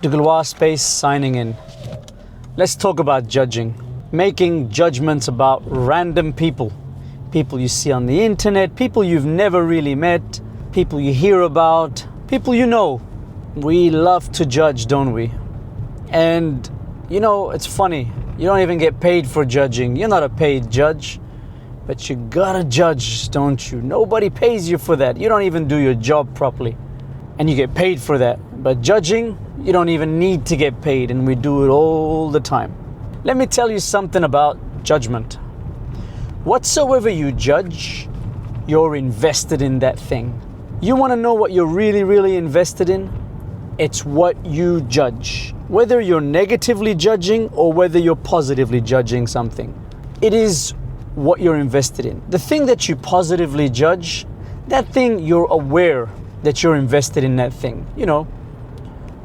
DegloireSpace signing in. Let's talk about judging. Making judgments about random people. People you see on the internet, people you've never really met, people you hear about, people you know. We love to judge, don't we? And you know, it's funny. You don't even get paid for judging. You're not a paid judge. But you gotta judge, don't you? Nobody pays you for that. You don't even do your job properly. And you get paid for that. But judging, you don't even need to get paid, and we do it all the time. Let me tell you something about judgment. Whatsoever you judge, you're invested in that thing. You wanna know what you're really, really invested in? It's what you judge. Whether you're negatively judging or whether you're positively judging something. It is what you're invested in. The thing that you positively judge, that thing you're aware that you're invested in that thing. You know,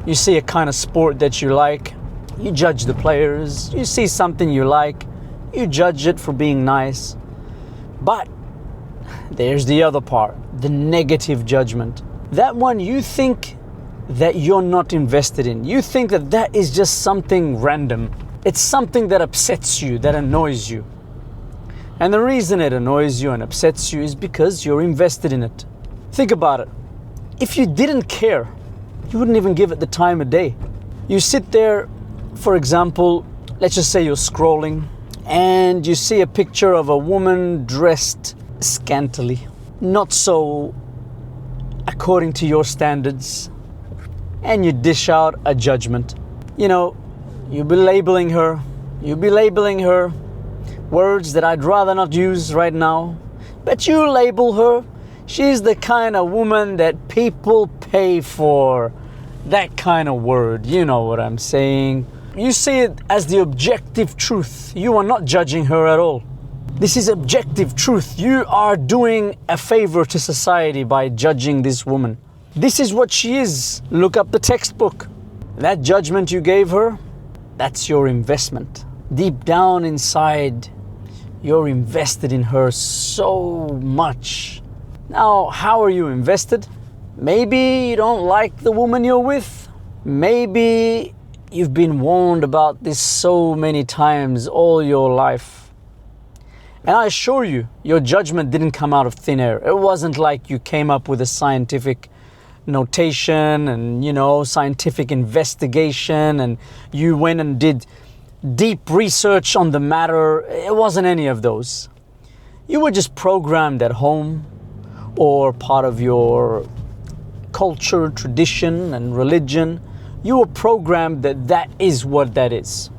you see a kind of sport that you like, you judge the players, you see something you like, you judge it for being nice. But there's the other part, the negative judgment. That one you think that you're not invested in. You think that that is just something random. It's something that upsets you, that annoys you. And the reason it annoys you and upsets you is because you're invested in it. Think about it. If you didn't care, you wouldn't even give it the time of day. You sit there, for example, let's just say you're scrolling and you see a picture of a woman dressed scantily, not so according to your standards, and you dish out a judgment. You know, you'll be labeling her words that I'd rather not use right now, but you label her. She's the kind of woman that people pay for. That kind of word, you know what I'm saying. You see it as the objective truth. You are not judging her at all. This is objective truth. You are doing a favor to society by judging this woman. This is what she is. Look up the textbook. That judgment you gave her, that's your investment. Deep down inside, you're invested in her so much. Now, how are you invested? Maybe you don't like the woman you're with. Maybe you've been warned about this so many times all your life. And I assure you, your judgment didn't come out of thin air. It wasn't like you came up with a scientific notation and, you know, scientific investigation and you went and did deep research on the matter. It wasn't any of those. You were just programmed at home or part of your culture, tradition, and religion. You were programmed that that is what that is.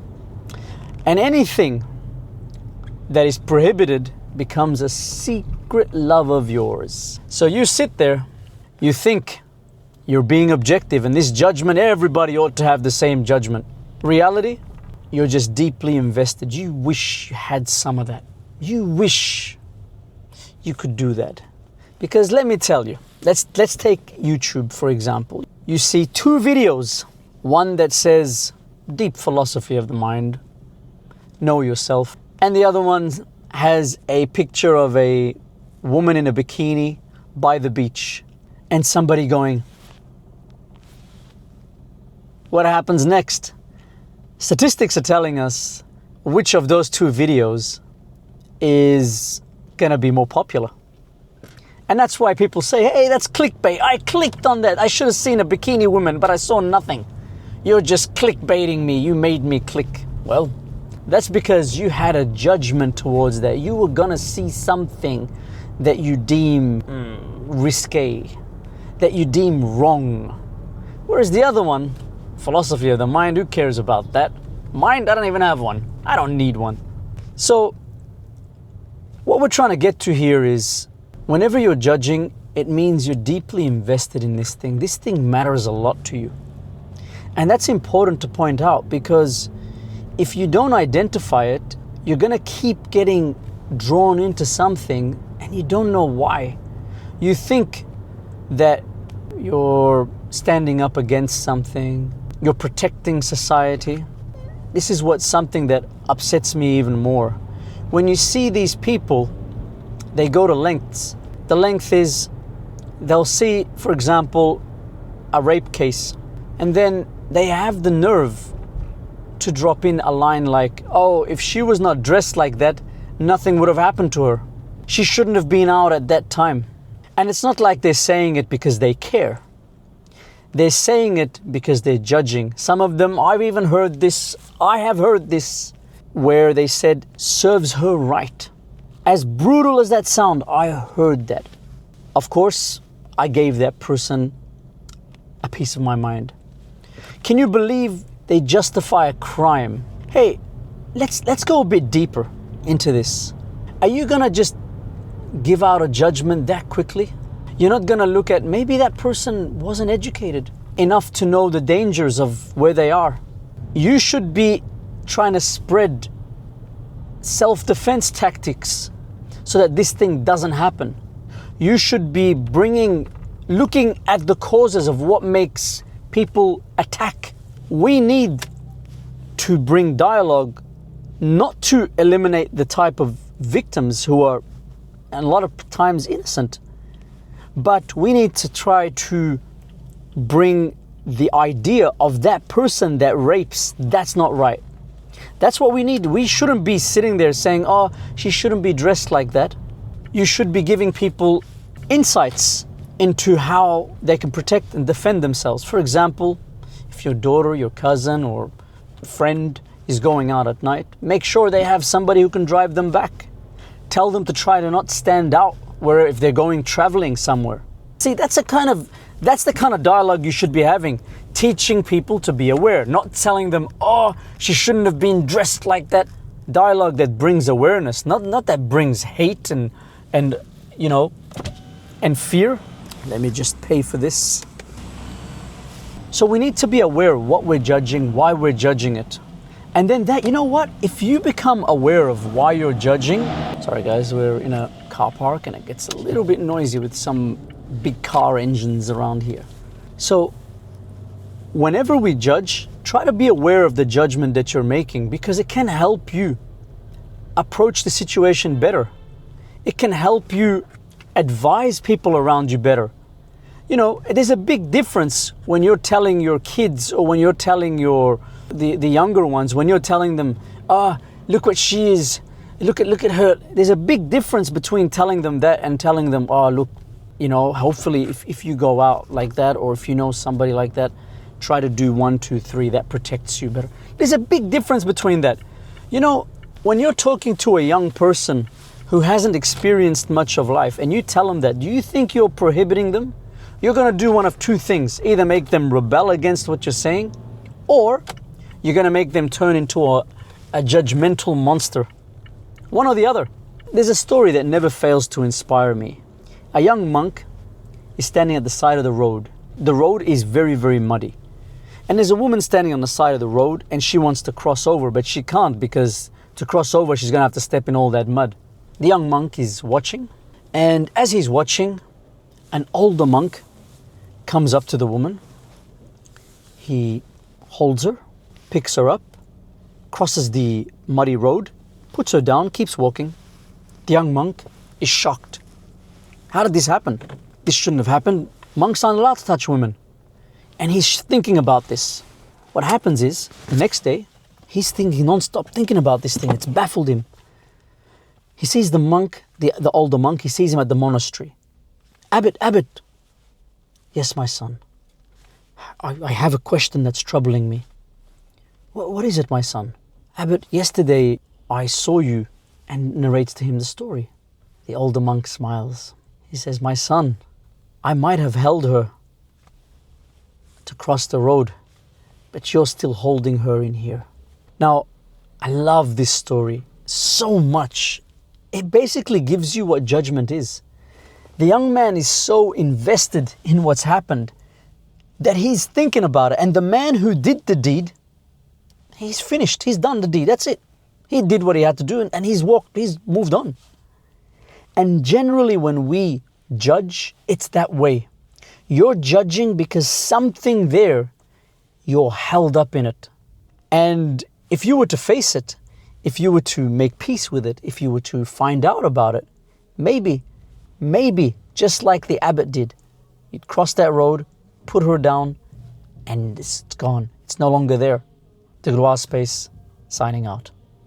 And anything that is prohibited becomes a secret love of yours. So you sit there, you think you're being objective, and this judgment, everybody ought to have the same judgment. Reality, you're just deeply invested. You wish you had some of that. You wish you could do that. Because let me tell you, let's take YouTube for example. You see two videos, one that says deep philosophy of the mind, know yourself, and the other one has a picture of a woman in a bikini by the beach and somebody going, what happens next? Statistics are telling us which of those two videos is gonna be more popular. And that's why people say, hey, that's clickbait. I clicked on that. I should have seen a bikini woman, but I saw nothing. You're just clickbaiting me. You made me click. Well, that's because you had a judgment towards that. You were gonna see something that you deem risque, that you deem wrong. Whereas the other one, philosophy of the mind, who cares about that? Mind, I don't even have one. I don't need one. So what we're trying to get to here is, whenever you're judging, it means you're deeply invested in this thing. This thing matters a lot to you. And that's important to point out, because if you don't identify it, you're gonna keep getting drawn into something and you don't know why. You think that you're standing up against something, you're protecting society. This is what's something that upsets me even more. When you see these people, they go to lengths. The length is, they'll see, for example, a rape case, and then they have the nerve to drop in a line like, oh, if she was not dressed like that, nothing would have happened to her. She shouldn't have been out at that time. And it's not like they're saying it because they care. They're saying it because they're judging. Some of them, I have heard this, where they said, serves her right. As brutal as that sounds, I heard that. Of course, I gave that person a piece of my mind. Can you believe they justify a crime? Hey, let's go a bit deeper into this. Are you gonna just give out a judgment that quickly? You're not gonna look at, maybe that person wasn't educated enough to know the dangers of where they are. You should be trying to spread self-defense tactics so that this thing doesn't happen. You should be looking at the causes of what makes people attack. We need to bring dialogue, not to eliminate the type of victims who are a lot of times innocent, but we need to try to bring the idea of that person that rapes, that's not right. That's what we need. We shouldn't be sitting there saying, oh, she shouldn't be dressed like that. You should be giving people insights into how they can protect and defend themselves. For example, if your daughter, your cousin, or friend is going out at night, make sure they have somebody who can drive them back. Tell them to try to not stand out if they're going traveling somewhere. See, that's the kind of dialogue you should be having. Teaching people to be aware, not telling them, oh, she shouldn't have been dressed like that. Dialogue that brings awareness, not that brings hate and fear. Let me just pay for this. So we need to be aware of what we're judging, why we're judging it. And then that, you know what? If you become aware of why you're judging, sorry guys, we're in a car park and it gets a little bit noisy with some big car engines around here. So whenever we judge, try to be aware of the judgment that you're making, because it can help you approach the situation better. It can help you advise people around you better. You know, there's a big difference when you're telling your kids, or when you're telling the younger ones, when you're telling them, look what she is, look at her. There's a big difference between telling them that and telling them, look, hopefully if you go out like that, or if you know somebody like that, try to do 1, 2, 3, that protects you better. There's a big difference between that. When you're talking to a young person who hasn't experienced much of life and you tell them that, do you think you're prohibiting them? You're going to do one of two things. Either make them rebel against what you're saying, or you're going to make them turn into a judgmental monster. One or the other. There's a story that never fails to inspire me. A young monk is standing at the side of the road. The road is very, very muddy. And there's a woman standing on the side of the road and she wants to cross over, but she can't, because to cross over, she's going to have to step in all that mud. The young monk is watching, and as he's watching, an older monk comes up to the woman. He holds her, picks her up, crosses the muddy road, puts her down, keeps walking. The young monk is shocked. How did this happen? This shouldn't have happened. Monks aren't allowed to touch women. And he's thinking about this. What happens is, the next day, he's non-stop thinking about this thing. It's baffled him. He sees the monk, the older monk, he sees him at the monastery. Abbot. Yes, my son. I have a question that's troubling me. What is it, my son? Abbot, yesterday I saw you, and narrates to him the story. The older monk smiles. He says, my son, I might have held her to cross the road, but you're still holding her in here. Now, I love this story so much. It basically gives you what judgment is. The young man is so invested in what's happened that he's thinking about it. And the man who did the deed, he's finished. He's done the deed. That's it. He did what he had to do, and he's moved on. And generally when we judge, it's that way. You're judging because something there, you're held up in it. And if you were to face it, if you were to make peace with it, if you were to find out about it, maybe, just like the abbot did, you'd cross that road, put her down, and it's gone. It's no longer there. DegloireSpace signing out.